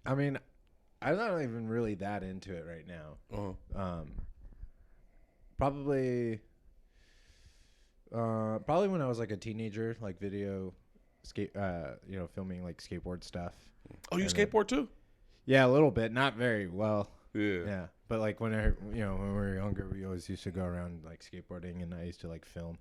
I mean, I'm not even really that into it right now. Probably, probably when I was like a teenager, like filming like skateboard stuff. Oh, you And skateboard too? Yeah, a little bit, not very well. Yeah. Yeah, but like when when we were younger, we always used to go around like skateboarding, and I used to like film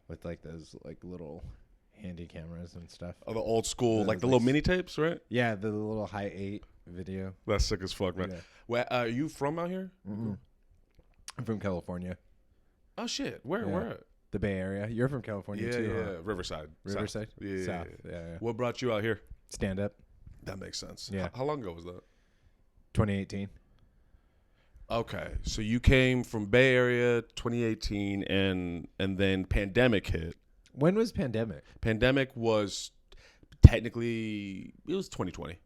with like those like little handy cameras and stuff. Oh, the old school, like the like little mini tapes, right? Yeah, the little high 8 video. That's sick as fuck, man. Yeah. Where are you from out here? Mm-mm. I'm from California. Oh shit, where Yeah. at? The Bay Area. You're from California Yeah, too, yeah, huh? Riverside. Riverside? South. Yeah, South. yeah. Yeah. What brought you out here? Stand up. That makes sense. Yeah. How long ago was that? 2018. Okay, so you came from Bay Area 2018, and then pandemic hit. When was pandemic? Pandemic was technically, it was 2020.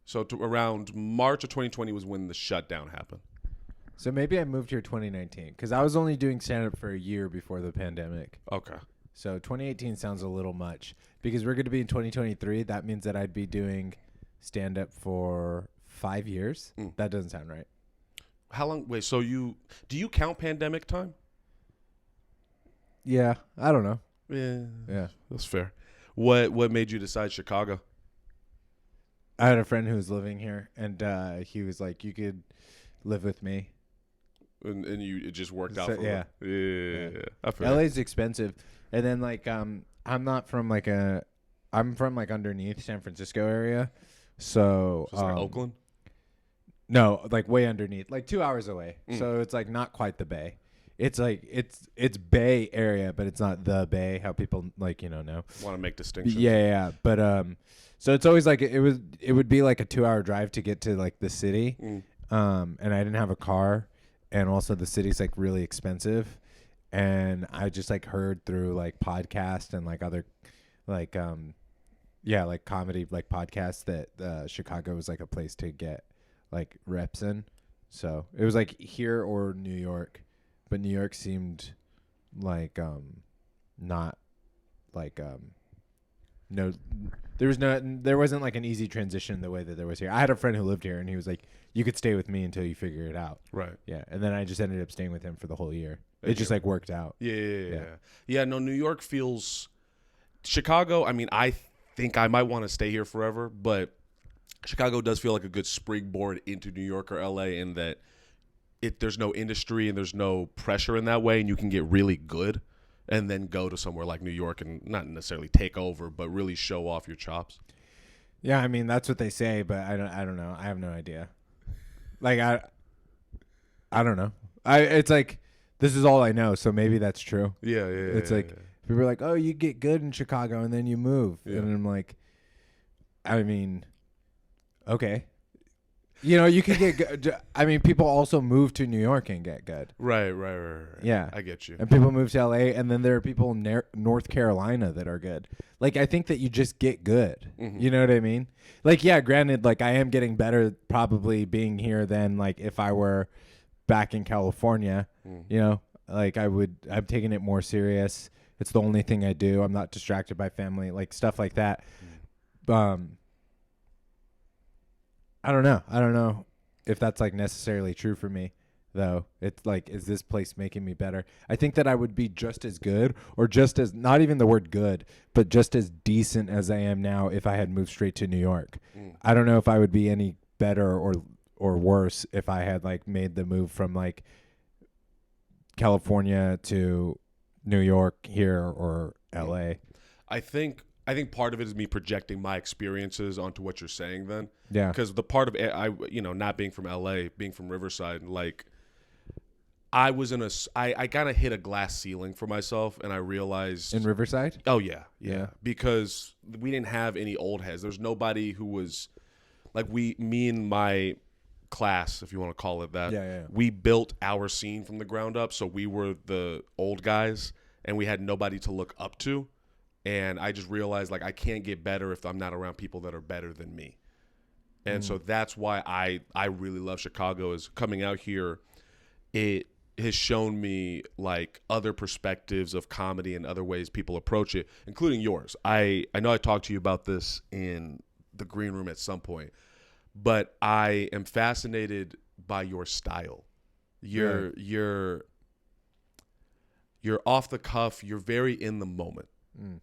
So around March of 2020 was when the shutdown happened. So maybe I moved here 2019 because I was only doing stand up for a year before the pandemic. Okay. So 2018 sounds a little much because we're going to be in 2023. That means that I'd be doing stand up for 5 years. That doesn't sound right. How long? Wait, so do you count pandemic time? Yeah, I don't know. Yeah, that's fair. What made you decide Chicago? I had a friend who was living here, and he was like, "You could live with me." And it just worked out So, for yeah. you. Yeah. I feel LA's expensive, and then like I'm from like underneath San Francisco area, so it's like Oakland. No, like way underneath, like 2 hours away. So it's like not quite the Bay. It's like it's Bay Area, but it's not the Bay. How people like know. Want to make distinctions? Yeah. But so it's always like it would be like a 2 hour drive to get to like the city. And I didn't have a car, and also the city's like really expensive, and I just like heard through like podcasts and like other like like comedy like podcasts that Chicago was like a place to get like reps in. So it was like here or New York, but New York seemed like not like no there wasn't like an easy transition the way that there was here. I had a friend who lived here, and he was like, you could stay with me until you figure it out. Right. Yeah. And then I just ended up staying with him for the whole year. It just like worked out. Yeah, no, New York feels Chicago, I mean, I think I might want to stay here forever, but Chicago does feel like a good springboard into New York or LA in that there's no industry and there's no pressure in that way, and you can get really good and then go to somewhere like New York and not necessarily take over, but really show off your chops. Yeah, I mean that's what they say, but I don't know. I have no idea. Like I don't know. It's like this is all I know, so maybe that's true. Yeah. It's like people are like, "Oh, you get good in Chicago and then you move." Yeah. And I'm like, I mean, okay. You can get good. I mean, people also move to New York and get good. Right. Yeah. I get you. And people move to LA, and then there are people in North Carolina that are good. Like, I think that you just get good. Mm-hmm. You know what I mean? Like, yeah, granted, like, I am getting better probably being here than, like, if I were back in California. Like, I'm taking it more serious. It's the only thing I do. I'm not distracted by family, like, stuff like that. I don't know if that's like necessarily true for me, though. It's like, is this place making me better? I think that I would be just as good, or just as, not even the word good, but just as decent as I am now if I had moved straight to New York. I don't know if I would be any better or worse if I had like made the move from like California to New York here or LA. I think part of it is me projecting my experiences onto what you're saying then. Yeah. Because the part of not being from LA, being from Riverside, like I was I kind of hit a glass ceiling for myself, and I realized. In Riverside? Oh, yeah. Because we didn't have any old heads. There's nobody who was like me and my class, if you want to call it that. Yeah. We built our scene from the ground up. So we were the old guys, and we had nobody to look up to. And I just realized, like, I can't get better if I'm not around people that are better than me. And so that's why I really love Chicago, is coming out here. It has shown me, like, other perspectives of comedy and other ways people approach it, including yours. I know I talked to you about this in the green room at some point, but I am fascinated by your style. You're off the cuff. You're very in the moment.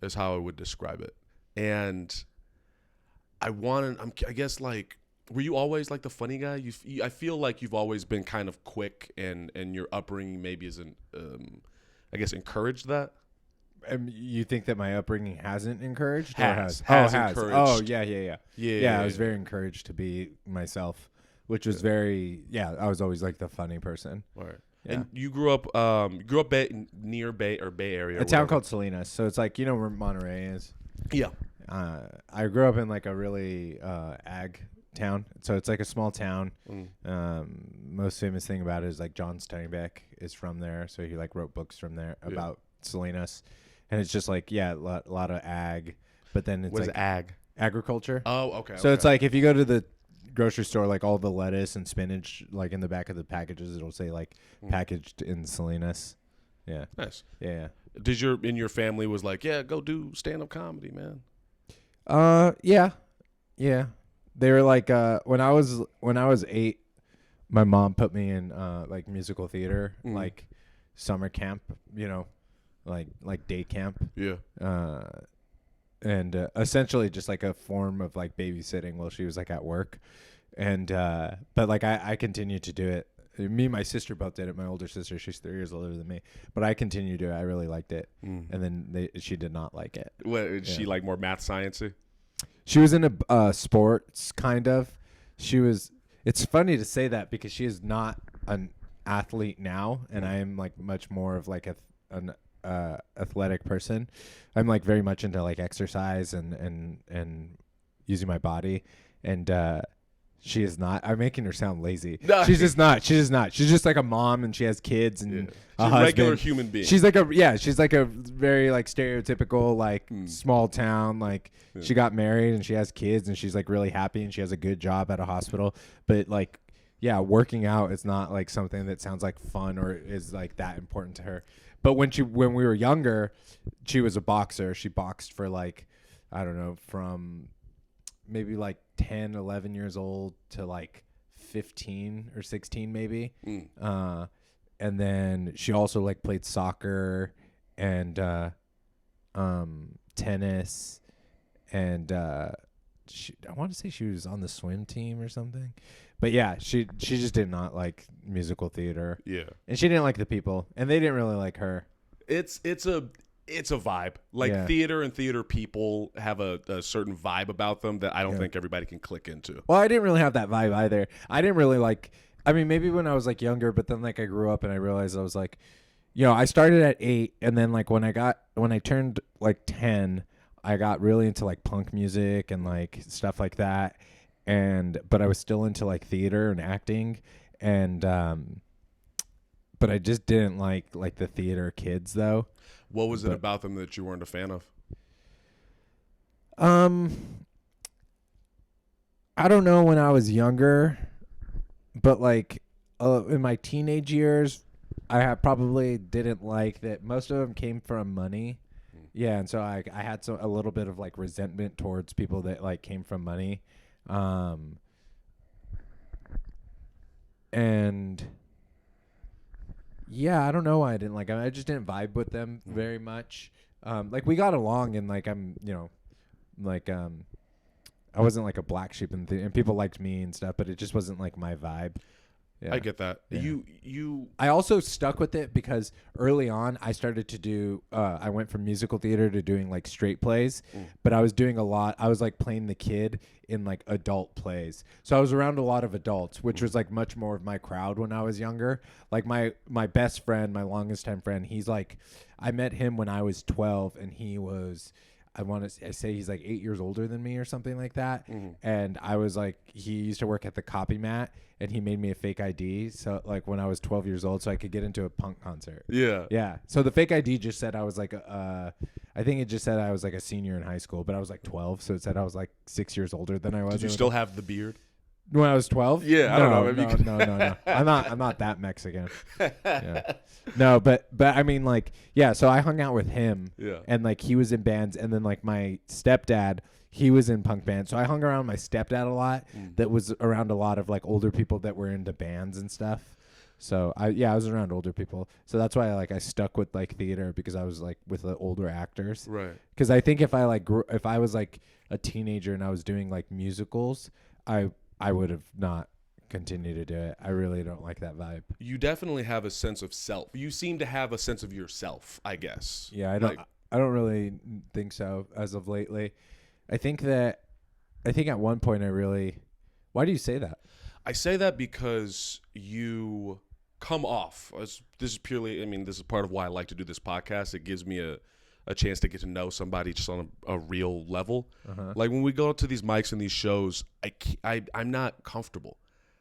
Is how I would describe it. And I guess like, were you always like the funny guy? I feel like you've always been kind of quick, and your upbringing maybe isn't, I guess, encouraged that. You think that my upbringing hasn't encouraged? Has encouraged. Oh, yeah. Yeah. I was very encouraged to be myself, which was very, I was always like the funny person. Right. Yeah. And you grew up near Bay Area. A town called Salinas. So it's like, you know where Monterey is? Yeah. I grew up in like a really ag town. So it's like a small town. Most famous thing about it is like John Steinbeck is from there. So he like wrote books from there about Salinas. And it's just like, a lot of ag. But then it's what like is ag? Agriculture. Oh, okay. So it's like if you go to the grocery store, like all the lettuce and spinach, like in the back of the packages, it'll say like packaged in Salinas. Yeah. Nice. Yeah. Did your family was like, yeah, go do stand-up comedy, man? Yeah. They were like, when I was 8, my mom put me in like musical theater, like summer camp, you know, like day camp. Yeah. And essentially just like a form of like babysitting while she was like at work. And but like I continued to do it. Me and my sister both did it. My older sister, she's 3 years older than me, but I continued to do it. I really liked it. And then she did not like it. What, is she like more math sciencey? She was in a sports kind of. It's funny to say that because she is not an athlete now, and I am like much more of like an athletic person. I'm like very much into like exercise and using my body, and she is not. I'm making her sound lazy. No. She's just not. She's just like a mom, and she has kids and she's a husband. Regular human being. She's like a very like stereotypical like small town like. Yeah. She got married and she has kids and she's like really happy and she has a good job at a hospital, but like working out is not like something that sounds like fun or is like that important to her. But when we were younger, she was a boxer. She boxed for like, I don't know, from maybe like 10, 11 years old to like 15 or 16 maybe. And then she also like played soccer and tennis. And I want to say she was on the swim team or something. But yeah, she just did not like musical theater. Yeah. And she didn't like the people. And they didn't really like her. It's a vibe. Like theater and theater people have a certain vibe about them that I don't think everybody can click into. Well, I didn't really have that vibe either. I didn't really like, I mean, maybe when I was like younger, but then like I grew up and I realized I was like, you know, I started at 8 and then like when I turned like 10, I got really into like punk music and like stuff like that. But I was still into like theater and acting and, but I just didn't like the theater kids though. What was it about them that you weren't a fan of? I don't know when I was younger, but like in my teenage years, I probably didn't like that. Most of them came from money. Yeah, and so I had a little bit of like resentment towards people that like came from money, and yeah, I don't know why I didn't like them. I just didn't vibe with them very much. Like we got along, and like I'm, you know, like I wasn't like a black sheep, and people liked me and stuff, but it just wasn't like my vibe. Yeah. I get that. Yeah. I also stuck with it because early on I started to do I went from musical theater to doing like straight plays, but I was doing a lot. I was like playing the kid in like adult plays. So I was around a lot of adults, which was like much more of my crowd when I was younger. Like my best friend, my longest time friend, he's like, I met him when I was 12 and he was, I want to say he's like 8 years older than me or something like that. And I was like, he used to work at the Copy Mat and he made me a fake ID. So like when I was 12 years old, so I could get into a punk concert. Yeah. Yeah. So the fake ID just said I was like, I think it just said I was like a senior in high school, but I was like 12. So it said I was like 6 years older than I was. Did you still have the beard? When I was 12? Yeah, I don't know. Maybe no. I'm not that Mexican. Yeah. No, but I mean like, yeah, so I hung out with him and like he was in bands and then like my stepdad, he was in punk bands. So I hung around my stepdad a lot. That was around a lot of like older people that were into bands and stuff. So I was around older people. So that's why I stuck with like theater, because I was like with the older actors. Right. Because I think if I was like a teenager and I was doing like musicals, I would have not continued to do it. I really don't like that vibe. You definitely have a sense of self. You seem to have a sense of yourself, I guess. Yeah, I don't really think so as of lately. I think at one point why do you say that? I say that because you come off this is part of why I like to do this podcast. It gives me a chance to get to know somebody just on a real level. Like when we go to these mics and these shows, I'm not comfortable.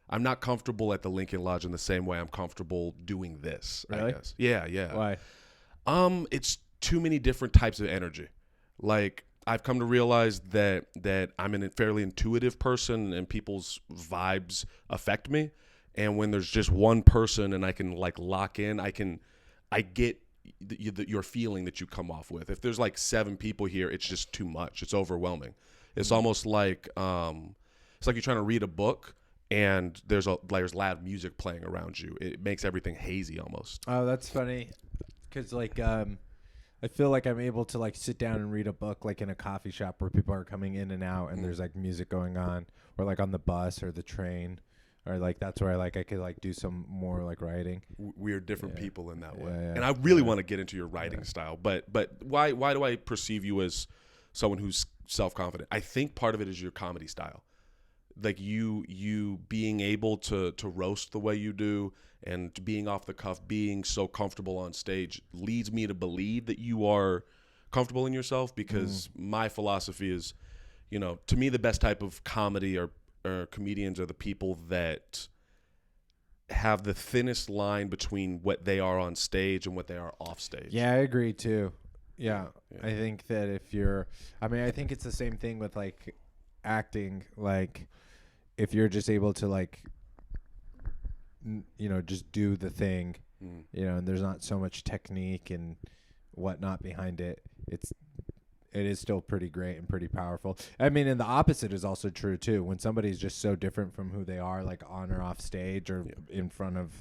I'm not comfortable at the Lincoln Lodge in the same way I'm comfortable doing this. Really? I guess. Yeah. Why? It's too many different types of energy. Like I've come to realize that I'm a fairly intuitive person and people's vibes affect me. And when there's just one person and I can like lock in, I get your feeling that you come off with. If there's like 7 people here, it's just too much. It's overwhelming. It's almost like it's like you're trying to read a book and there's loud music playing around you. It makes everything hazy almost. Oh, that's funny. Because I feel like I'm able to like sit down and read a book like in a coffee shop where people are coming in and out and there's like music going on, or like on the bus or the train, or like that's where I could like do some more like writing. We're different people in that way. Yeah. And I really want to get into your writing style, but why do I perceive you as someone who's self-confident? I think part of it is your comedy style. Like you being able to roast the way you do and being off the cuff, being so comfortable on stage leads me to believe that you are comfortable in yourself, because my philosophy is, to me the best type of comedy or comedians are the people that have the thinnest line between what they are on stage and what they are off stage. Yeah, I agree too. Yeah. I think that I think it's the same thing with like acting. Like if you're just able to like, just do the thing, and there's not so much technique and whatnot behind it, it is still pretty great and pretty powerful. I mean, and the opposite is also true too. When somebody's just so different from who they are, like on or off stage or in front of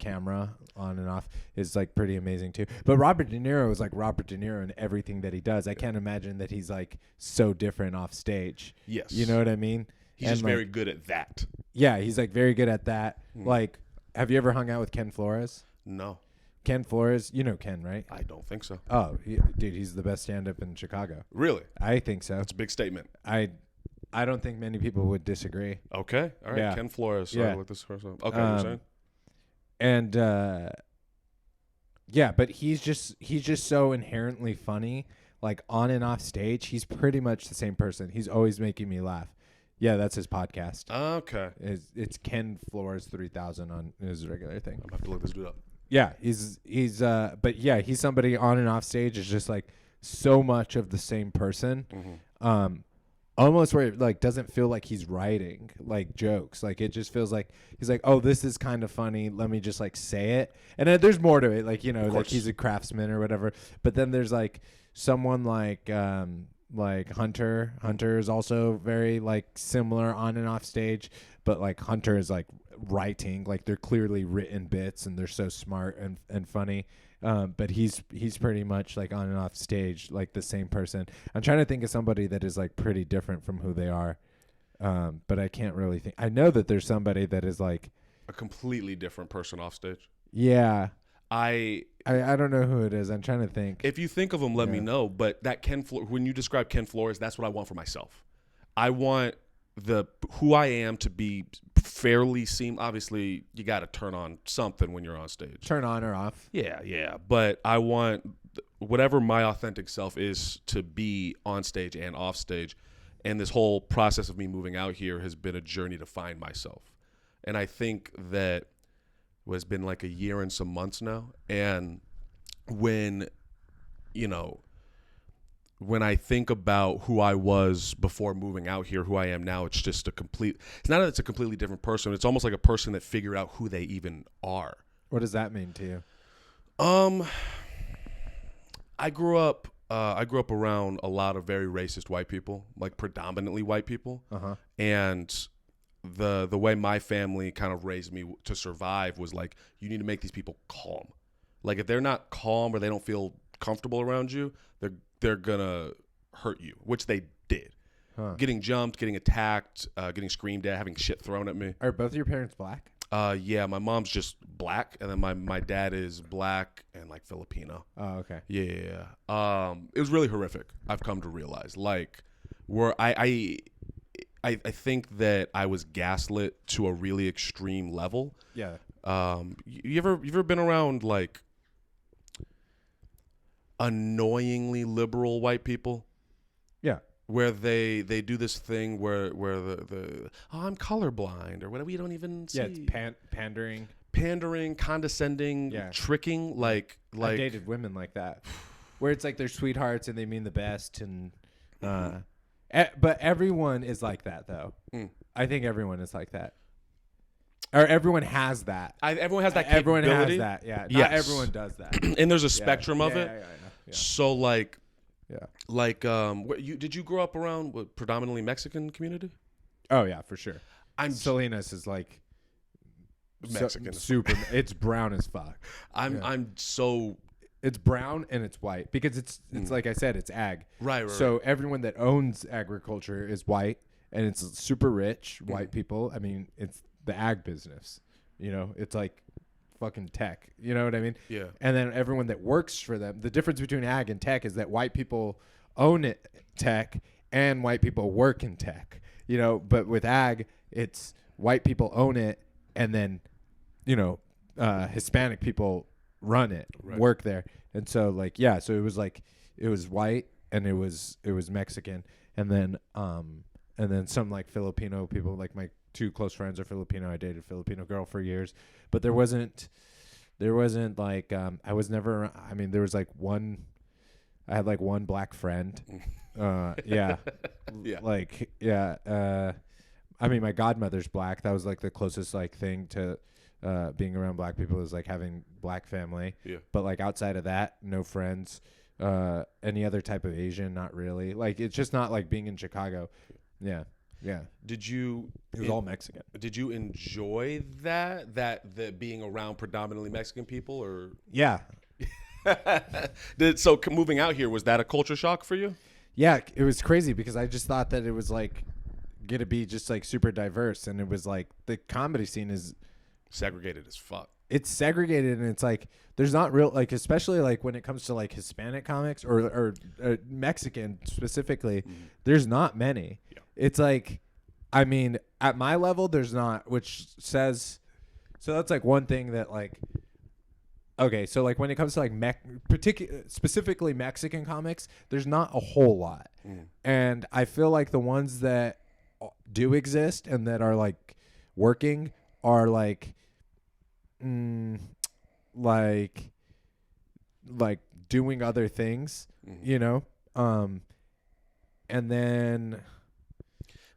camera, on and off, is like pretty amazing too. But Robert De Niro is like Robert De Niro in everything that he does. I can't imagine that he's like so different off stage. Yes. You know what I mean? He's just very good at that. Yeah, he's like very good at that. Like, have you ever hung out with Ken Flores? No. Ken Flores, you know Ken, right? I don't think so. Oh, dude, he's the best stand-up in Chicago. Really? I think so. That's a big statement. I don't think many people would disagree. Okay. All right. Yeah. Ken Flores. Yeah. Look this person. Okay. You're saying? And but he's just so inherently funny. Like on and off stage, he's pretty much the same person. He's always making me laugh. Yeah, that's his podcast. Okay. It's Ken Flores 3000 on his regular thing. I'm gonna have to look this dude up. Yeah, he's somebody on and off stage is just like so much of the same person. Almost where it like doesn't feel like he's writing like jokes. Like it just feels like he's like, oh, this is kind of funny. Let me just like say it. And then there's more to it. Like, like he's a craftsman or whatever. But then there's like someone like Hunter. Hunter is also very like similar on and off stage. But like Hunter is like writing, like they're clearly written bits and they're so smart and funny. But he's pretty much like on and off stage, like the same person. I'm trying to think of somebody that is like pretty different from who they are. But I can't really think. I know that there's somebody that is like a completely different person off stage. Yeah. I don't know who it is. I'm trying to think. If you think of him, let me know. But that when you describe Ken Flores, that's what I want for myself. I want who I am to be fairly obviously you got to turn on something when you're on stage. Turn on or off. Yeah. But I want whatever my authentic self is to be on stage and off stage. And this whole process of me moving out here has been a journey to find myself. And I think that has been like a year and some months now. And when I think about who I was before moving out here, who I am now, it's just it's not that it's a completely different person. It's almost like a person that figured out who they even are. What does that mean to you? I grew up I grew up around a lot of very racist white people, like predominantly white people. And the way my family kind of raised me to survive was like, you need to make these people calm. Like if they're not calm or they don't feel comfortable around you, they're gonna hurt you, which they did. Getting jumped, getting attacked, getting screamed at, having shit thrown at me. Are both of your parents black? Yeah, my mom's just black, and then my dad is black and like Filipino. Oh, okay. Yeah. It was really horrific. I've come to realize, like, where I think that I was gaslit to a really extreme level. Yeah. You ever been around like annoyingly liberal white people? Yeah. Where they do this thing where the I'm colorblind or whatever, you don't even see. Yeah, it's pandering, condescending, tricking. Like I dated women like that, where it's like they're sweethearts and they mean the best, and but everyone is like that though. I think everyone is like that, or everyone has that. Everyone has that Everyone capability. has that. Yeah, not everyone does that. And there's a spectrum of it. Yeah. So like. Yeah. Like, did you grow up around predominantly Mexican community? Oh yeah, for sure. Salinas is like Mexican, super. It's brown as fuck. It's brown and it's white because it's like I said, it's ag. Right. So everyone that owns agriculture is white, and it's super rich white people. I mean, it's the ag business. You know, it's like fucking tech, you know what I mean? Yeah. And then everyone that works for them, the difference between ag and tech is that white people own tech and white people work in tech, you know, but with ag, it's white people own it and then, you know, Hispanic people run it, work there. And so like, yeah, so it was white and it was Mexican. And then some like Filipino people, like my two close friends are Filipino. I dated a Filipino girl for years, but there wasn't like, I was never, I mean, there was like I had like one black friend. Yeah. Like, yeah. I mean, my godmother's black. That was like the closest like thing to, being around black people is like having black family. Yeah. But like outside of that, no friends. Any other type of Asian, not really. Like, it's just not like being in Chicago. Yeah. Yeah. It was all Mexican. Did you enjoy that being around predominantly Mexican people, or? Yeah. So moving out here, was that a culture shock for you? Yeah, it was crazy because I just thought that it was like going to be just like super diverse, and it was like the comedy scene is segregated as fuck. It's segregated, and it's like there's not real, like, especially like when it comes to like Hispanic comics or Mexican specifically, there's not many. Yeah. It's like, I mean, at my level, there's not, which says, so that's like one thing that like, okay, so like when it comes to like specifically Mexican comics, there's not a whole lot. And I feel like the ones that do exist and that are like working are like doing other things, you know? And then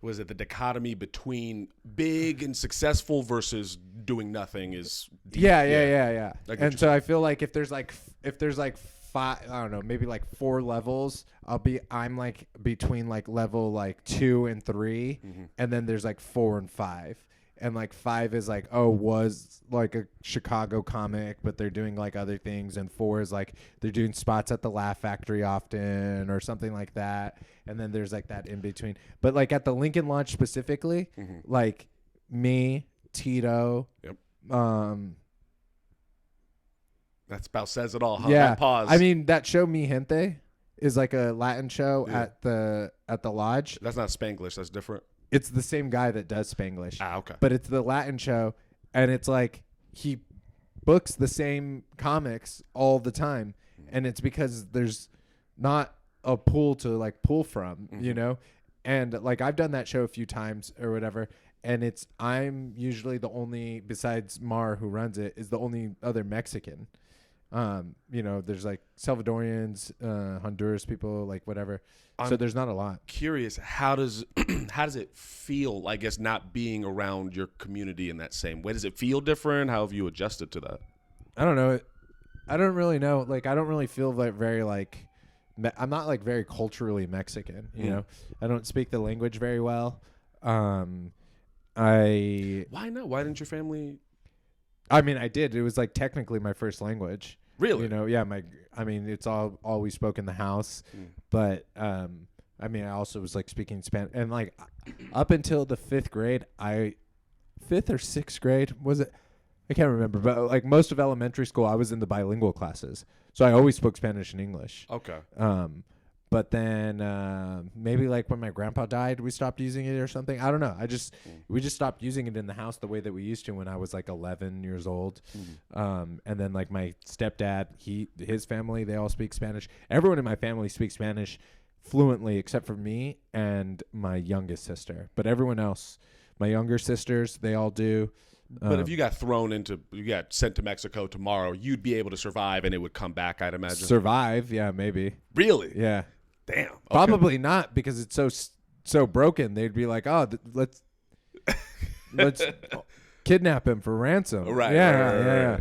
was it the dichotomy between big and successful versus doing nothing is deep. Yeah. And so I feel like if there's like five, I don't know, maybe like 4 levels, I'm like between like level like 2 and 3, and then there's like 4 and 5. And like 5 is like, was like a Chicago comic, but they're doing like other things. And 4 is like they're doing spots at the Laugh Factory often or something like that. And then there's like that in between. But like at the Lincoln Launch specifically, like me, Tito. Yep. That's about says it all. Huh? Yeah. That pause. I mean, that show Mi Gente is like a Latin show at the Lodge. That's not Spanglish. That's different. It's the same guy that does Spanglish. Ah, okay. But it's the Latin show, and it's like he books the same comics all the time, and it's because there's not a pool to like pull from, you know? And like I've done that show a few times or whatever, and I'm usually the only, besides Mar who runs it, is the only other Mexican. You know, there's like Salvadorians, Honduras people, like whatever. So there's not a lot. Curious, how does it feel, I guess, not being around your community in that same way? Does it feel different? How have you adjusted to that? I don't know. I don't really know. Like, I don't really feel like very like I'm not like very culturally Mexican, you Mm. know. I don't speak the language very well. I Why not? Why didn't your family? I mean, I did. It was like technically my first language. Really? You know, yeah, I mean, it's all we spoke in the house, Mm. but I mean, I also was like speaking Spanish, and like up until the 5th grade, 5th or 6th grade was it? I can't remember, but like most of elementary school, I was in the bilingual classes, so I always spoke Spanish and English. Okay. But then maybe like when my grandpa died, we stopped using it or something. I don't know. We just stopped using it in the house the way that we used to when I was like 11 years old. And then like my stepdad, his family, they all speak Spanish. Everyone in my family speaks Spanish fluently except for me and my youngest sister. But everyone else, my younger sisters, they all do. But if you got sent to Mexico tomorrow, you'd be able to survive and it would come back, I'd imagine. Survive, yeah, maybe. Really? Yeah. Damn. Okay. Probably not, because it's so broken. They'd be like, "Oh, let's kidnap him for ransom." Right. Yeah.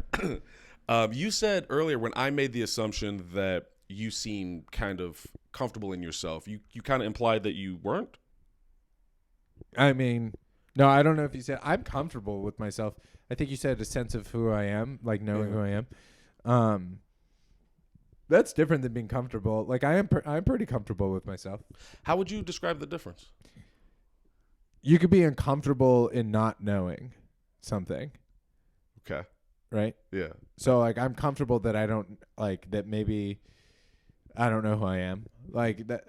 You said earlier when I made the assumption that you seem kind of comfortable in yourself, you kind of implied that you weren't? I mean, no, I don't know if you said I'm comfortable with myself. I think you said a sense of who I am, like knowing who I am. That's different than being comfortable. Like I'm pretty comfortable with myself. How would you describe the difference? You could be uncomfortable in not knowing something, Okay. right? Yeah. So like I'm comfortable that I don't like that maybe I don't know who I am. Like that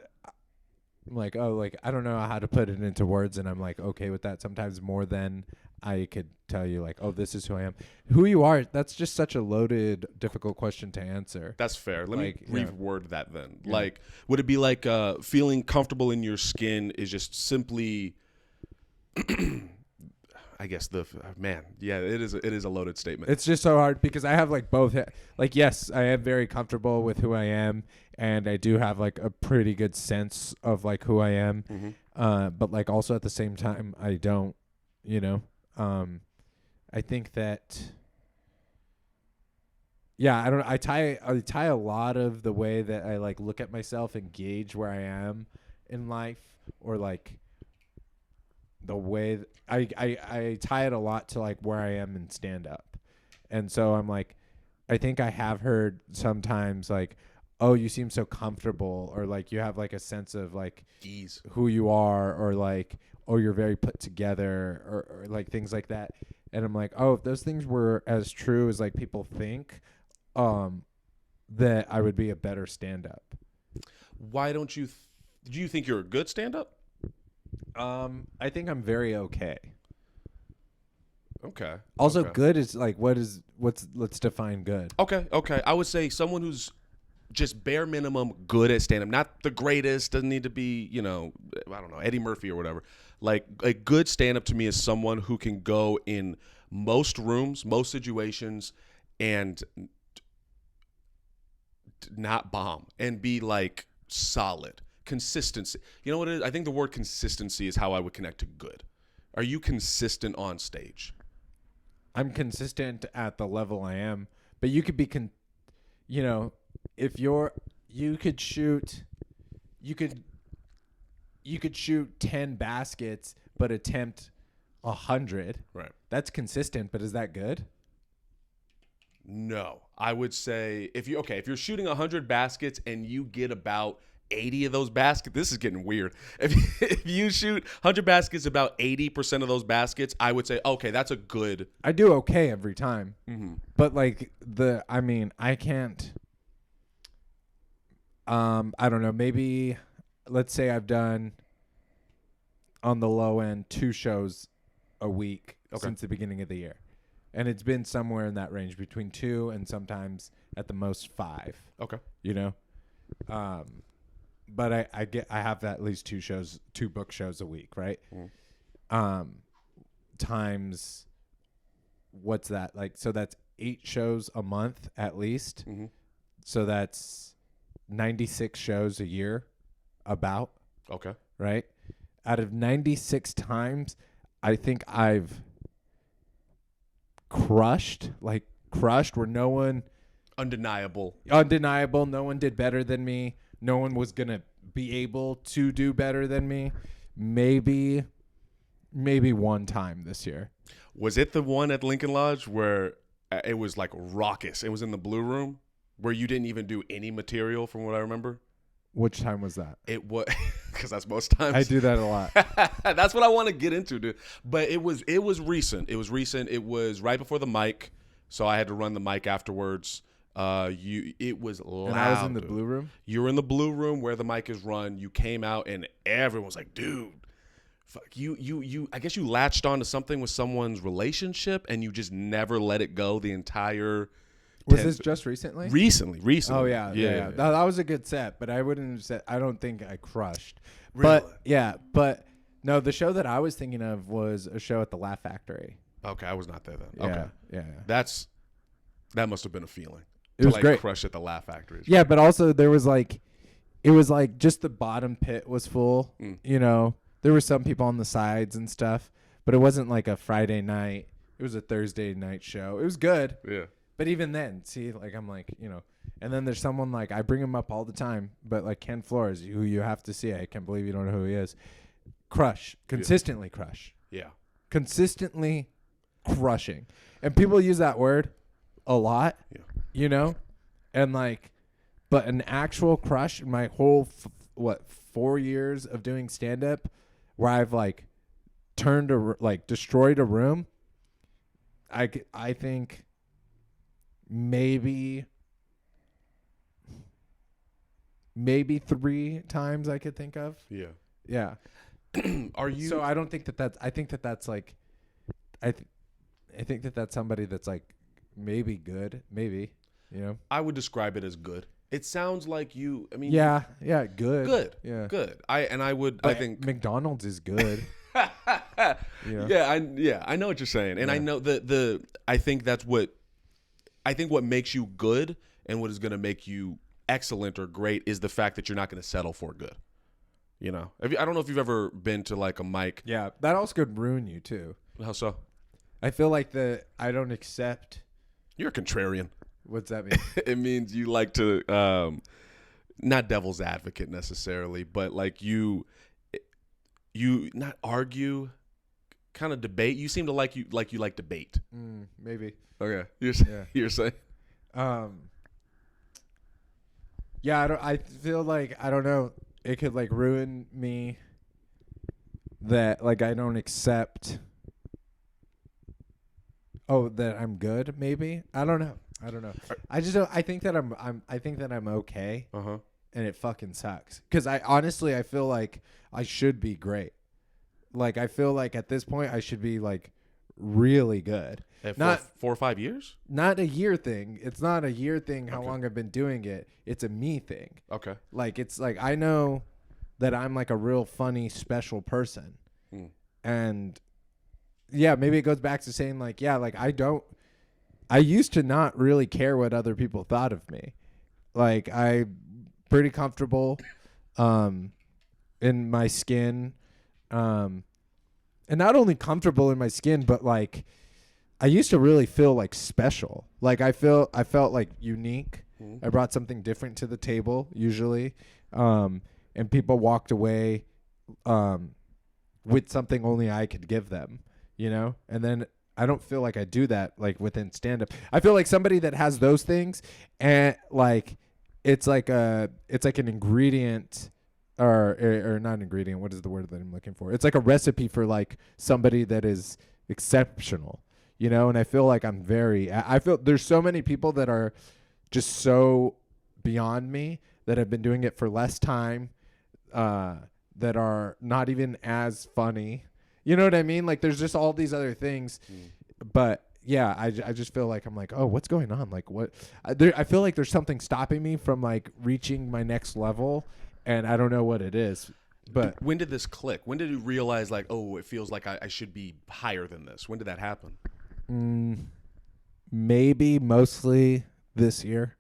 I'm like, oh, like I don't know how to put it into words, and I'm like okay with that sometimes more than I could tell you like, oh, this is who I am. Who you are, that's just such a loaded, difficult question to answer. That's fair. Let me reword that then. Yeah. Like, would it be like feeling comfortable in your skin is just simply I guess it is a loaded statement. It's just so hard because I have like both. Like, yes, I am very comfortable with who I am, and I do have like a pretty good sense of like who I am. Mm-hmm. But like also at the same time, I don't. You know, I think that. Yeah, I don't. I tie a lot of the way that I like look at myself and gauge where I am in life, or like the way I tie it a lot to like where I am in stand up. And so I'm like, I think I have heard sometimes like, oh, you seem so comfortable, or like you have like a sense of like ease, who you are, or like, oh, you're very put together, or like things like that. And I'm like, oh, if those things were as true as like people think, that I would be a better stand up. Why don't you do you think you're a good stand up? I think I'm very okay. Okay. Also, okay. good is like let's define good. Okay. I would say someone who's just bare minimum good at stand up, not the greatest, doesn't need to be, I don't know, Eddie Murphy or whatever. Like a good stand up to me is someone who can go in most rooms, most situations, and not bomb and be like solid. Consistency. You know what it is? I think the word consistency is how I would connect to good. Are you consistent on stage? I'm consistent at the level I am, but you could be if you could shoot 10 baskets but attempt 100. Right. That's consistent, but is that good? No. I would say if you're shooting 100 baskets and you get about 80 of those baskets, this is getting weird. If you shoot 100 baskets, about 80% of those baskets, I would say, okay, that's a good. I do okay every time. Mm-hmm. But like I can't. I don't know. Maybe let's say I've done on the low end 2 shows a week since the beginning of the year, and it's been somewhere in that range between 2 and sometimes at the most 5. Okay. But I have at least 2 book shows a week, right? Times what's that like? So that's 8 shows a month at least. Mm-hmm. So that's 96 shows a year, about. Okay. Right? Out of 96 times, I think I've crushed where no one undeniable, no one did better than me. no one was gonna be able to do better than me. Maybe one time this year. Was it the one at Lincoln Lodge where it was like raucous? It was in the Blue Room where you didn't even do any material, from what I remember. Which time was that? It was because that's most times. I do that a lot. That's what I want to get into, dude. But it was recent. It was recent. It was right before the mic, so I had to run the mic afterwards. It was loud. And I was in the dude. Blue Room. You were in the Blue Room where the mic is run. You came out and everyone was like, "Dude, fuck you." I guess you latched onto something with someone's relationship and you just never let it go the entire. Was this just recently? Recently. Oh yeah. That was a good set, but I wouldn't have said. I don't think I crushed. Really? But no, the show that I was thinking of was a show at the Laugh Factory. Okay, I was not there then. Yeah, Okay, yeah. That must have been a feeling. It was great. Crush at the Laugh Factory. Yeah, but also there was like, it was like just the bottom pit was full. You know, there were some people on the sides and stuff, but it wasn't like a Friday night. It was a Thursday night show. It was good. Yeah. But even then, see, like I'm like, you know, and then there's someone like I bring him up all the time, but like Ken Flores, who you have to see. I can't believe you don't know who he is. Consistently crush. Yeah. Consistently crushing. And people use that word a lot. Yeah. You know? And like, but an actual crush in my whole 4 years of doing stand up where I've like destroyed a room. I think maybe 3 times I could think of. Yeah. Yeah. Are you? So I don't think that's. I think that's like. I think that's somebody that's like maybe good, maybe. You know. I would describe it as good. It sounds like you. I mean. Yeah. Yeah. Good. Good. Yeah. Good. I think McDonald's is good. You know? Yeah. I know what you're saying, and I know I think that's what. I think what makes you good and what is going to make you excellent or great is the fact that you're not going to settle for good. You know, I don't know if you've ever been to like a mic. Yeah, that also could ruin you too. How so? I feel like I don't accept. You're a contrarian. What's that mean? It means you like to, not devil's advocate necessarily, but like you not argue, kind of debate. You seem to like debate. Maybe. Okay, you're saying. Yeah, I feel like I don't know. It could like ruin me. That like I don't accept. Oh, that I'm good. Maybe I don't know. I just don't. I think that I'm okay. And it fucking sucks because I feel like I should be great. Like I feel like at this point I should be like really good. Not 4 or 5 years? Not a year thing. It's not a year thing how long I've been doing it. It's a me thing. Okay. Like it's like I know that I'm like a real funny special person. And yeah, maybe it goes back to saying like, yeah, like I used to not really care what other people thought of me. Like I'm pretty comfortable in my skin. And not only comfortable in my skin, but like I used to really feel like special. Like I felt like unique. I brought something different to the table usually. And people walked away with something only I could give them, you know? And then I don't feel like I do that like within stand up. I feel like somebody that has those things and like it's like an ingredient or not an ingredient. What is the word that I'm looking for? It's like a recipe for like somebody that is exceptional, you know? And I feel like I feel there's so many people that are just so beyond me that have been doing it for less time, that are not even as funny. You know what I mean? Like there's just all these other things, but yeah, I just feel like I'm like, oh, what's going on? Like what? I feel like there's something stopping me from like reaching my next level, and I don't know what it is. But when did this click? When did you realize like, oh, it feels like I should be higher than this? When did that happen? Maybe mostly this year.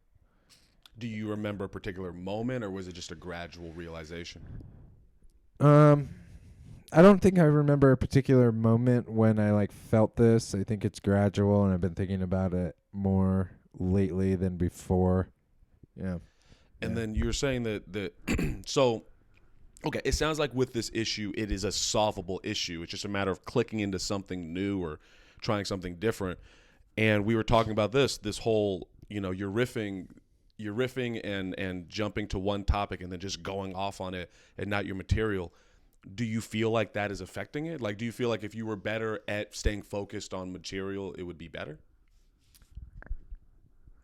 Do you remember a particular moment, or was it just a gradual realization? I don't think I remember a particular moment when I like felt this. I think it's gradual, and I've been thinking about it more lately than before. Yeah. And then you're saying that so, okay, it sounds like with this issue, it is a solvable issue. It's just a matter of clicking into something new or trying something different. And we were talking about this whole, you're riffing and jumping to one topic and then just going off on it and not your material. Do you feel like that is affecting it? Like, do you feel like if you were better at staying focused on material, it would be better?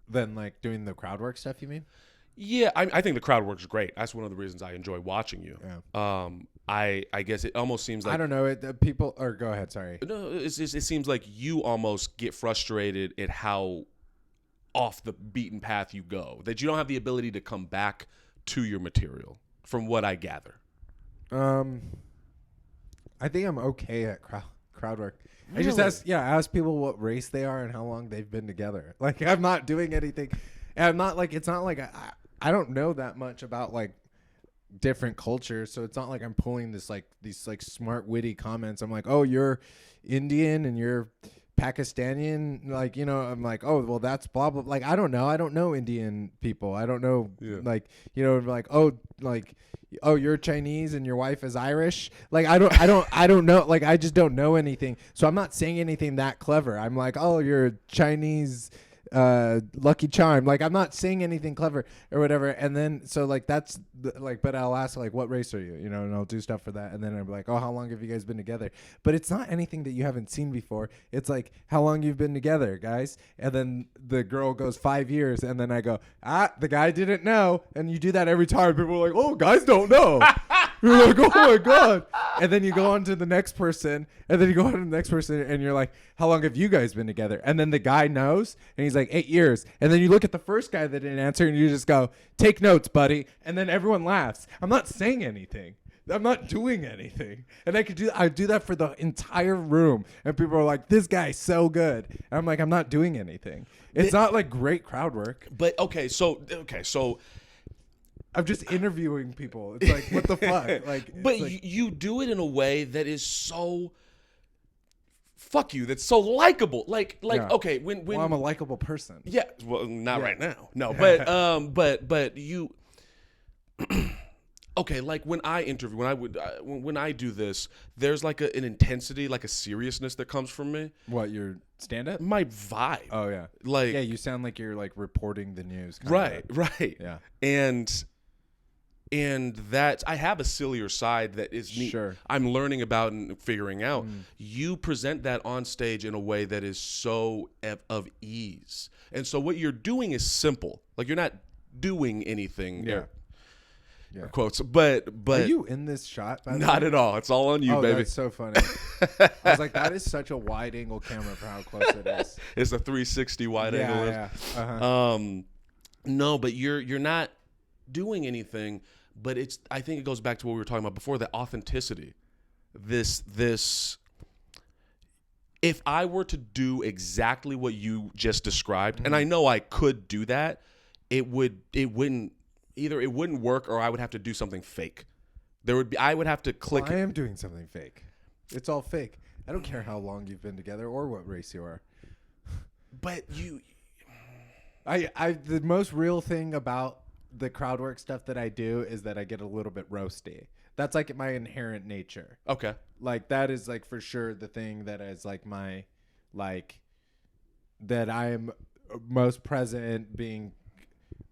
Than like doing the crowd work stuff, you mean? Yeah, I think the crowd work is great. That's one of the reasons I enjoy watching you. Yeah. I guess it almost seems like I don't know. People or go ahead. Sorry. No, it seems like you almost get frustrated at how off the beaten path you go. That you don't have the ability to come back to your material, from what I gather. I think I'm okay at crowd work. Really? I just ask people what race they are and how long they've been together. Like, I'm not doing anything. And I'm not like, it's not like I don't know that much about like different cultures, so it's not like I'm pulling these smart witty comments. I'm like, oh, you're Indian and you're Pakistani, like, I'm like, oh, well, that's blah blah. Like, I don't know Indian people. I don't know, like, oh, you're Chinese and your wife is Irish. Like, I don't know. Like, I just don't know anything. So I'm not saying anything that clever. I'm like, oh, you're Chinese. Lucky Charm. Like, I'm not saying anything clever or whatever. And then so like that's but I'll ask like, what race are you? And I'll do stuff for that. And then I'm like, oh, how long have you guys been together? But it's not anything that you haven't seen before. It's like, how long you've been together, guys? And then the girl goes 5 years, and then I go, the guy didn't know. And you do that every time. People are like, oh, guys don't know. You're like, oh my God. And then you go on to the next person, and then you go on to the next person, and you're like, how long have you guys been together? And then the guy knows, and he's like, 8 years. And then you look at the first guy that didn't answer, and you just go, take notes, buddy. And then everyone laughs. I'm not saying anything. I'm not doing anything. And I do that for the entire room. And people are like, this guy's so good. And I'm like, I'm not doing anything. It's not like great crowd work. But so I'm just interviewing people. It's like, what the fuck? Like, but you do it in a way that is so fuck you. That's so likable. Like, okay, when I'm a likable person. Yeah, well, not right now. No, but you. Okay, like when I interview, when I do this, there's like an intensity, like a seriousness that comes from me. What, your stand-up? My vibe. Oh yeah, like you sound like you're like reporting the news. Right. Yeah, and that I have a sillier side that is neat. Sure. I'm learning about and figuring out. You present that on stage in a way that is so of ease, and so what you're doing is simple. Like, you're not doing anything. Yeah. Quotes, but are you in this shot? By the not way? at all. It's all on you, baby. That's so funny. I was like, that is such a wide angle camera for how close it is. It's a 360 wide angle. Yeah. Uh-huh. No, but you're not doing anything. But I think it goes back to what we were talking about before, the authenticity. This. If I were to do exactly what you just described, and I know I could do that, it wouldn't. Either it wouldn't work, or I would have to do something fake. I would have to click. Well, I am doing something fake. It's all fake. I don't care how long you've been together or what race you are. But the most real thing about the crowd work stuff that I do is that I get a little bit roasty. That's like my inherent nature. Okay. Like, that is like for sure the thing that is like my, like, that I'm most present, being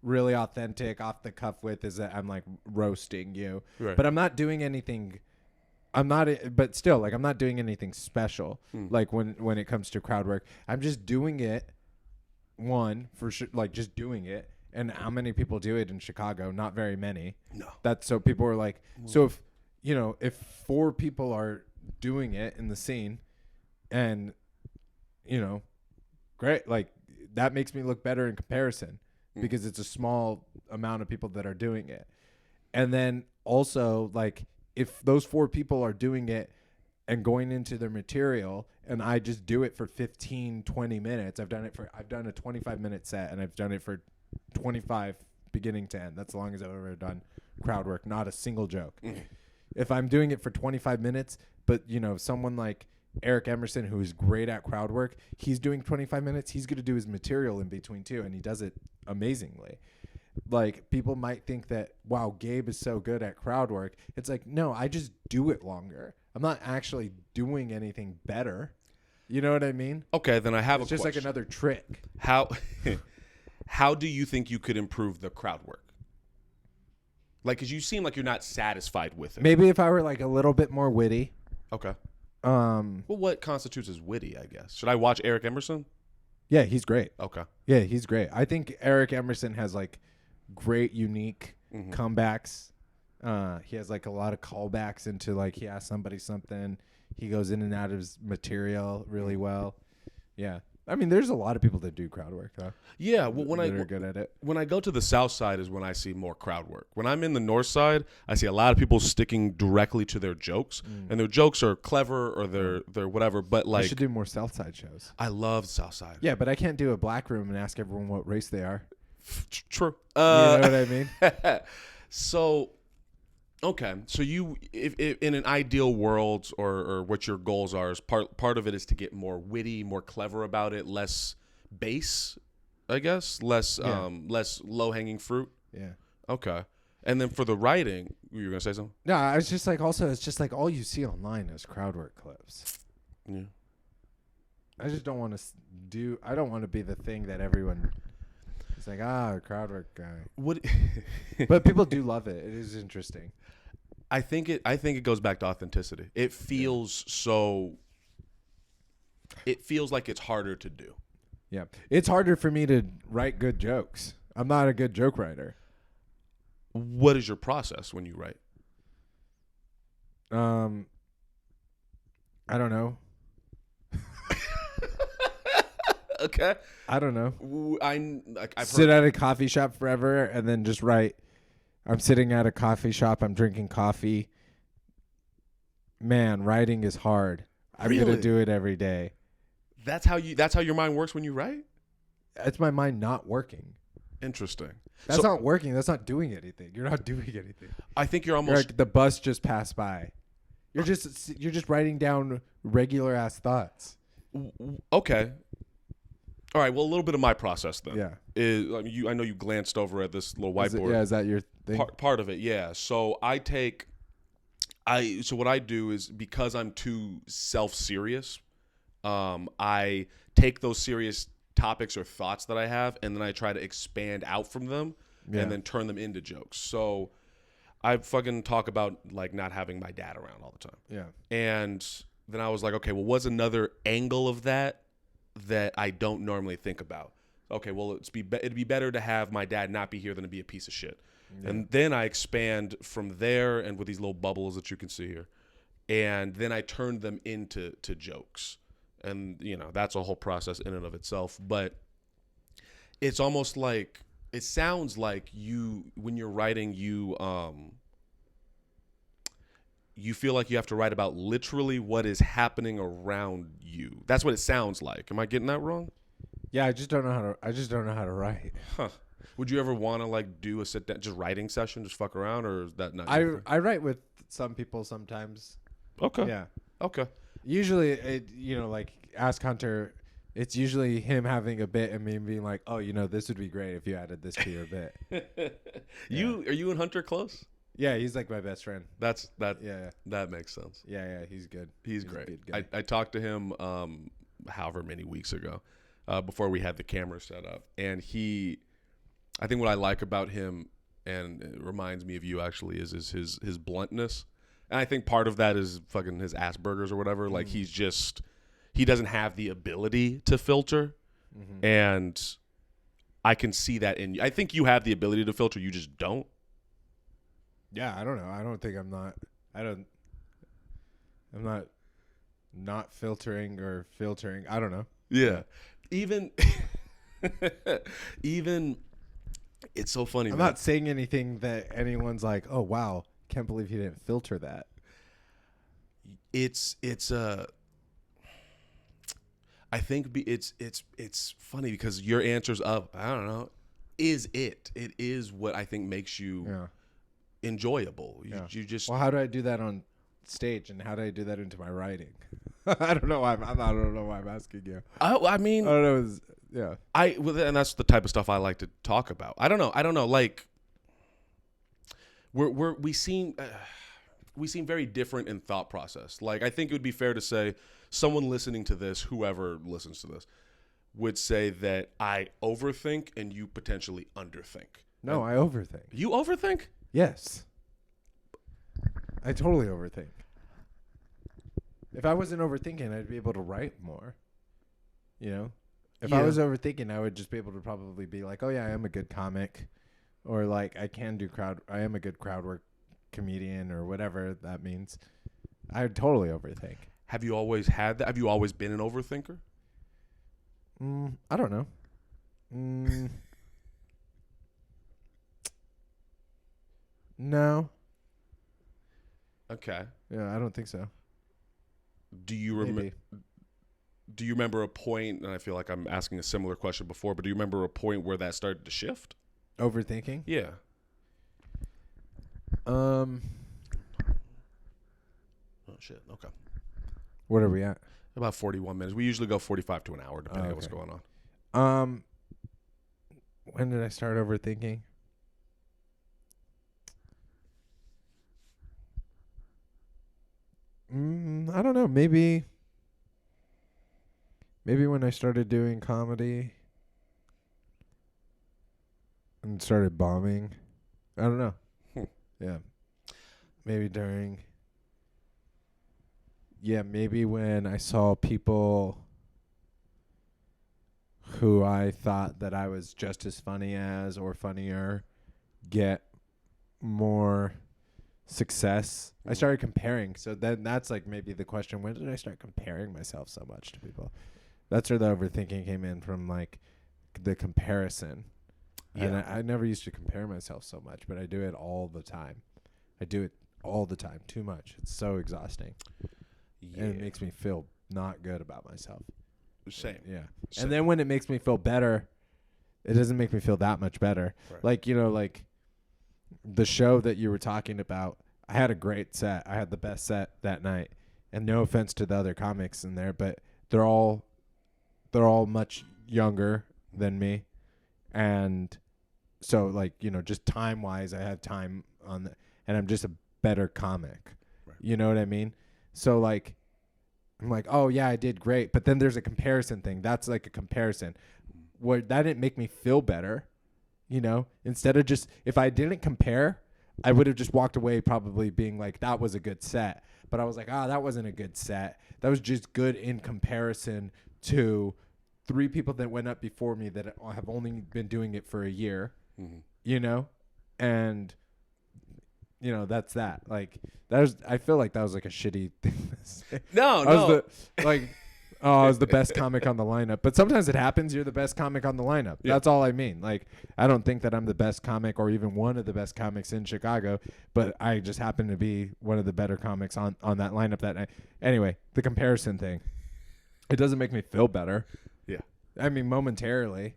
really authentic, off the cuff with, is that I'm like roasting you. Right. But I'm not doing anything. But still, like, I'm not doing anything special. Like when it comes to crowd work, I'm just doing it. One, for sure, like, just doing it. And how many people do it in Chicago? Not very many. No. So people are like, so if 4 people are doing it in the scene, and great, like, that makes me look better in comparison. Because it's a small amount of people that are doing it. And then also, like, if those 4 people are doing it and going into their material, and I just do it for 15, 20 minutes, I've done a 25-minute set, and I've done it for 25 beginning to end. That's the longest I've ever done crowd work, not a single joke. If I'm doing it for 25 minutes, but, someone like Eric Emerson, who is great at crowd work, he's doing 25 minutes. He's going to do his material in between too, and he does it amazingly. like people might think that, wow, Gabe is so good at crowd work. It's like, no, I just do it longer. I'm not actually doing anything better. You know what I mean? Okay, then I have It's a just question. like another trick. How do you think you could improve the crowd work? Like, because you seem like you're not satisfied with it. Maybe if I were like a little bit more witty. Okay. Well, what constitutes as witty, I guess? Should I watch Eric Emerson? Yeah, he's great. Okay. Yeah, he's great. I think Eric Emerson has like great, unique comebacks. He has like a lot of callbacks into like he asks somebody something. He goes in and out of his material really well. Yeah. I mean, there's a lot of people that do crowd work, though. Yeah, well, when are good at it. When I go to the south side is when I see more crowd work. When I'm in the north side, I see a lot of people sticking directly to their jokes, and their jokes are clever or they're whatever. But like, I should do more south side shows. I love south side. Yeah, but I can't do a black room and ask everyone what race they are. True. You know what I mean? So, okay. So you, if in an ideal world, or what your goals are, is part of it is to get more witty, more clever about it, less base, I guess, less low hanging fruit. Yeah. Okay. And then for the writing, you were gonna say something? No, I was just like, also, it's just like all you see online is crowd work clips. Yeah. I just don't want to I don't want to be the thing that everyone. It's like, crowd work guy. What? But people do love it. It is interesting. I think it goes back to authenticity. It feels so. It feels like it's harder to do. Yeah, it's harder for me to write good jokes. I'm not a good joke writer. What is your process when you write? I don't know. Okay. I don't know. I've sit at a coffee shop forever and then just write. I'm sitting at a coffee shop. I'm drinking coffee. Man, writing is hard. I'm Really? gonna do it every day. That's how your mind works when you write? It's my mind not working. Interesting. That's not working. That's not doing anything. You're not doing anything. I think you're You're almost like the bus just passed by. You're just writing down regular ass thoughts. okay. All right. Well, a little bit of my process then. Yeah. I know you glanced over at this little whiteboard. Is that your thing? Part of it, yeah. So so what I do is, because I'm too self-serious, I take those serious topics or thoughts that I have, and then I try to expand out from them and then turn them into jokes. So I fucking talk about like not having my dad around all the time. Yeah. And then I was like, okay, well, what's another angle of that I don't normally think about? Okay, well, it'd be better to have my dad not be here than to be a piece of shit. Yeah. And then I expand from there, and with these little bubbles that you can see here, and then I turn them into jokes. And, that's a whole process in and of itself. But it's almost like, it sounds like when you're writing, you feel like you have to write about literally what is happening around you. That's what it sounds like. Am I getting that wrong? Yeah, I just don't know how to write. Huh. Would you ever want to like do a sit down, just writing session, just fuck around, or is that not? I write with some people sometimes. Okay. Yeah. Okay. Usually, like Ask Hunter, it's usually him having a bit and me being like, oh, this would be great if you added this to your bit. Are you and Hunter close? Yeah, he's like my best friend. Yeah. That makes sense. Yeah, he's good. He's great. I talked to him however many weeks ago, before we had the camera set up, and I think what I like about him, and it reminds me of you actually, is his bluntness. And I think part of that is fucking his Asperger's or whatever. Like he doesn't have the ability to filter. Mm-hmm. And I can see that in you. I think you have the ability to filter. You just don't. Yeah, I don't know. I don't think I'm not filtering or filtering. I don't know. Yeah. Even it's so funny. I'm not saying anything that anyone's like, oh wow, can't believe he didn't filter that. I think it's funny because your answers of, I don't know, it is what I think makes you enjoyable. You just, well, how do I do that on stage, and how do I do that into my writing? I don't know why I'm asking you. I mean, I don't know. Yeah. And that's the type of stuff I like to talk about. I don't know. Like, we seem very different in thought process. Like, I think it would be fair to say someone listening to this, whoever listens to this, would say that I overthink and you potentially underthink. No, I overthink. You overthink? Yes. I totally overthink. If I wasn't overthinking, I'd be able to write more. You know? If I was overthinking, I would just be able to probably be like, oh yeah, I am a good comic. Or like, I am a good crowd work comedian or whatever that means. I would totally overthink. Have you always had that? Have you always been an overthinker? I don't know. No. Okay. Yeah, I don't think so. Do you remember a point, and I feel like I'm asking a similar question before, but do you remember a point where that started to shift? Overthinking? Yeah. Oh shit. Okay. What are we at? About 41 minutes. We usually go 45 to an hour, depending on what's going on. When did I start overthinking? I don't know. Maybe when I started doing comedy and started bombing. I don't know. Yeah. Maybe maybe when I saw people who I thought that I was just as funny as or funnier get more success. I started comparing. So then that's like maybe the question, when did I start comparing myself so much to people? That's where the overthinking came in, from like the comparison. Yeah. And I never used to compare myself so much, but I do it all the time. Too much. It's so exhausting. Yeah. And it makes me feel not good about myself. Same. Yeah. Same. And then when it makes me feel better, it doesn't make me feel that much better. Right. Like, like the show that you were talking about, I had a great set. I had the best set that night. And no offense to the other comics in there, but they're all much younger than me. And so like, just time-wise, I had time and I'm just a better comic. Right. You know what I mean? So like, I'm like, oh yeah, I did great. But then there's a comparison thing. That's like a comparison. That didn't make me feel better. Instead of just, if I didn't compare, I would have just walked away probably being like, that was a good set. But I was like, that wasn't a good set. That was just good in comparison to 3 people that went up before me that have only been doing it for a year, and that's that. Like, I feel like that was like a shitty thing to say. No. I was the best comic on the lineup. But sometimes it happens. You're the best comic on the lineup. Yeah. That's all I mean. Like, I don't think that I'm the best comic or even one of the best comics in Chicago, but I just happen to be one of the better comics on that lineup that night. Anyway, the comparison thing, it doesn't make me feel better. Yeah. I mean, momentarily.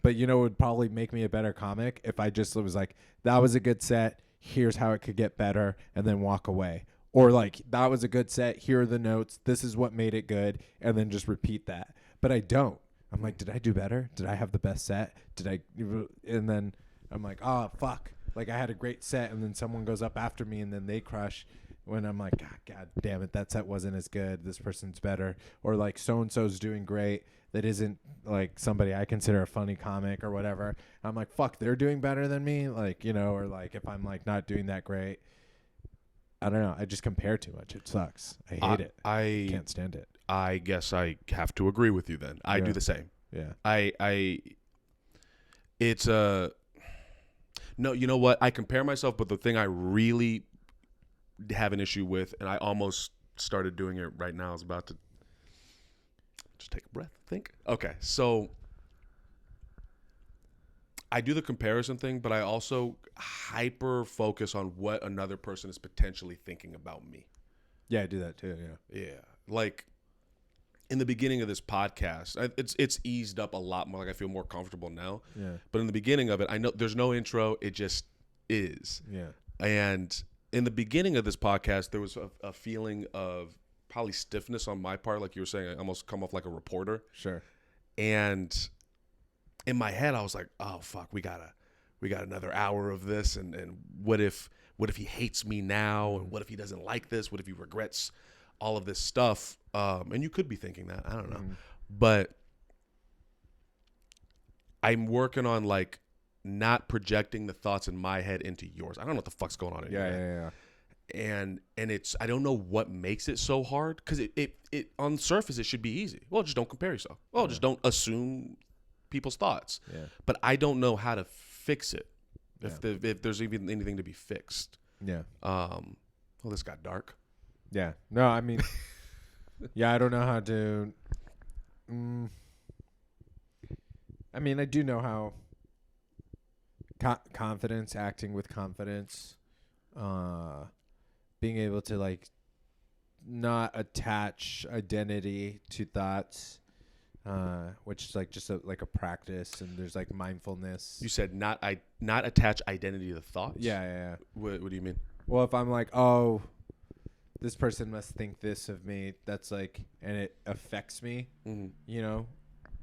But, it would probably make me a better comic if I just was like, that was a good set. Here's how it could get better, and then walk away. Or like, that was a good set. Here are the notes. This is what made it good. And then just repeat that. But I don't. I'm like, did I do better? Did I have the best set? And then I'm like, oh, fuck. Like, I had a great set, and then someone goes up after me, and then they crush. When I'm like, God damn it, that set wasn't as good. This person's better. Or like, so-and-so's doing great. That isn't like somebody I consider a funny comic or whatever. I'm like, fuck, they're doing better than me. Like, or like if I'm like not doing that great. I don't know. I just compare too much. It sucks. I hate it. I can't stand it. I guess I have to agree with you then. I do the same. Yeah. It's no, you know what? I compare myself, but the thing I really have an issue with, and I almost started doing it right now, I was about to just take a breath, think. Okay. So I do the comparison thing, but I also hyper focus on what another person is potentially thinking about me. Yeah, I do that too. Yeah. Like in the beginning of this podcast, it's eased up a lot more. Like I feel more comfortable now. Yeah. But in the beginning of it, I know there's no intro. It just is. Yeah. And in the beginning of this podcast, there was a feeling of probably stiffness on my part. Like you were saying, I almost come off like a reporter. Sure. And in my head, I was like, oh fuck, we got another hour of this, and what if he hates me now, and what if he doesn't like this, what if he regrets all of this stuff, and you could be thinking that, I don't know, but I'm working on like not projecting the thoughts in my head into yours. I don't know what the fuck's going on in your head. And it's, I don't know what makes it so hard, because it on the surface it should be easy. Well, just don't compare yourself. Well, just don't assume people's thoughts. But I don't know how to fix it, if there's even anything to be fixed. Well, this got dark. No, I mean, I don't know how to. I mean, I do know how. Confidence, acting with confidence, being able to like not attach identity to thoughts, which is like just like a practice, and there's like mindfulness. You said not attach identity to thoughts? Yeah. What do you mean? Well, if I'm like, oh, this person must think this of me, that's like, and it affects me, you know,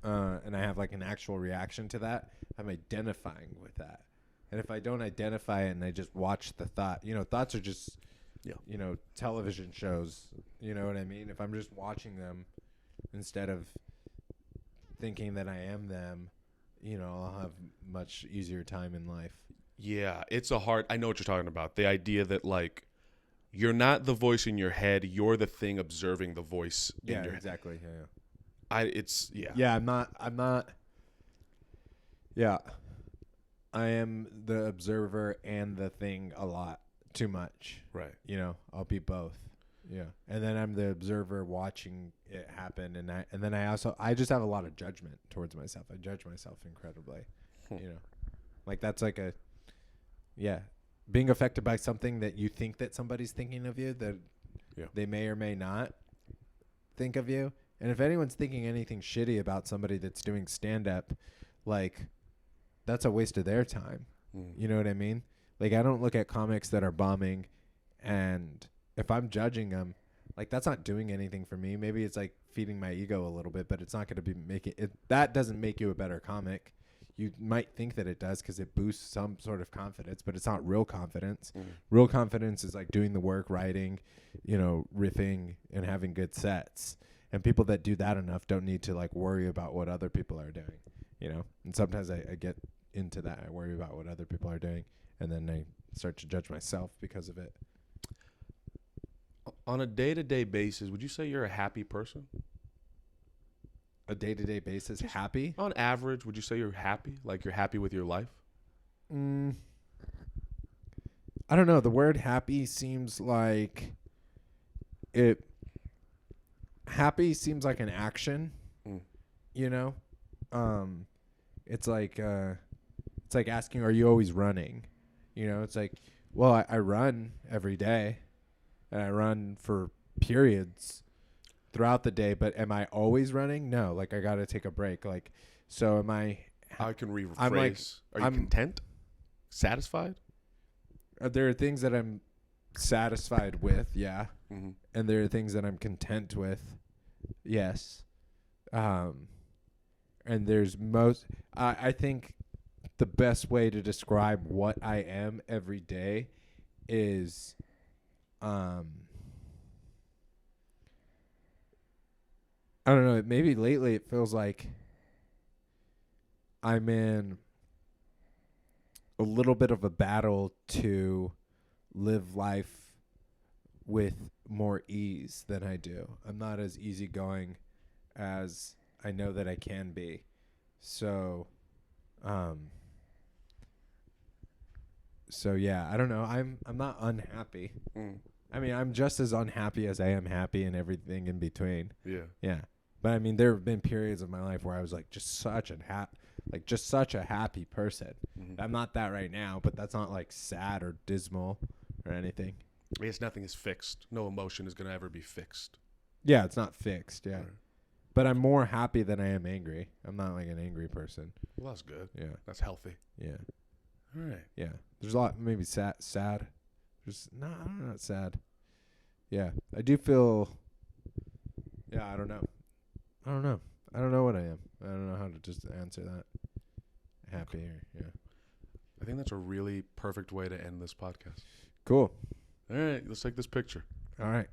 and I have like an actual reaction to that, I'm identifying with that. And if I don't identify it and I just watch the thought, you know, thoughts are just, you know, television shows, you know what I mean? If I'm just watching them instead of thinking that I am them, you know, I'll have much easier time in life. Yeah, I know what you're talking about. The idea that like, you're not the voice in your head, you're the thing observing the voice in your head. Exactly. I am the observer and the thing a lot too much. Right. You know, I'll be both. Yeah. And then I'm the observer watching it happen, and then I just have a lot of judgment towards myself. I judge myself incredibly. You know. Like that's like being affected by something that you think that somebody's thinking of you, that they may or may not think of you. And if anyone's thinking anything shitty about somebody that's doing stand-up, like, that's a waste of their time. You know what I mean? Like, I don't look at comics that are bombing, and if I'm judging them, like, that's not doing anything for me. Maybe it's, like, feeding my ego a little bit, but it's not going to be making it. That doesn't make you a better comic. You might think that it does because it boosts some sort of confidence, but it's not real confidence. Real confidence is like doing the work, writing, you know, riffing, and having good sets. And people that do that enough don't need to like worry about what other people are doing, you know. And sometimes I get into that. I worry about what other people are doing, and then I start to judge myself because of it. On a day-to-day basis, would you say you're a happy person? A day-to-day basis, happy? On average, would you say you're happy? Like you're happy with your life? I don't know. The word happy seems like happy seems like an action, you know? It's like asking, are you always running? You know, it's like, well, I run every day, and I run for periods throughout the day, but am I always running? No, like I got to take a break. Like, so am I? I can rephrase. Are you content? Satisfied? There are things that I'm satisfied with, yeah. And there are things that I'm content with, yes. And there's I think the best way to describe what I am every day is, I don't know. Maybe lately it feels like I'm in a little bit of a battle to live life with more ease than I do. I'm not as easygoing as I know that I can be. So yeah, I don't know. I'm not unhappy. I mean, I'm just as unhappy as I am happy, and everything in between. Yeah. But I mean, there have been periods of my life where I was like just such a happy person. I'm not that right now, but that's not like sad or dismal or anything. I guess nothing is fixed. No emotion is going to ever be fixed. Yeah, it's not fixed. Yeah. Right. But I'm more happy than I am angry. I'm not like an angry person. Well, that's good. Yeah. That's healthy. Yeah. All right. Yeah. There's a lot, maybe sad. I'm not sad. Yeah. I do feel, I don't know. I don't know what I am. I don't just answer that. Happy or yeah. I think that's a really perfect way to end this podcast. Cool. All right, let's take this picture. All right.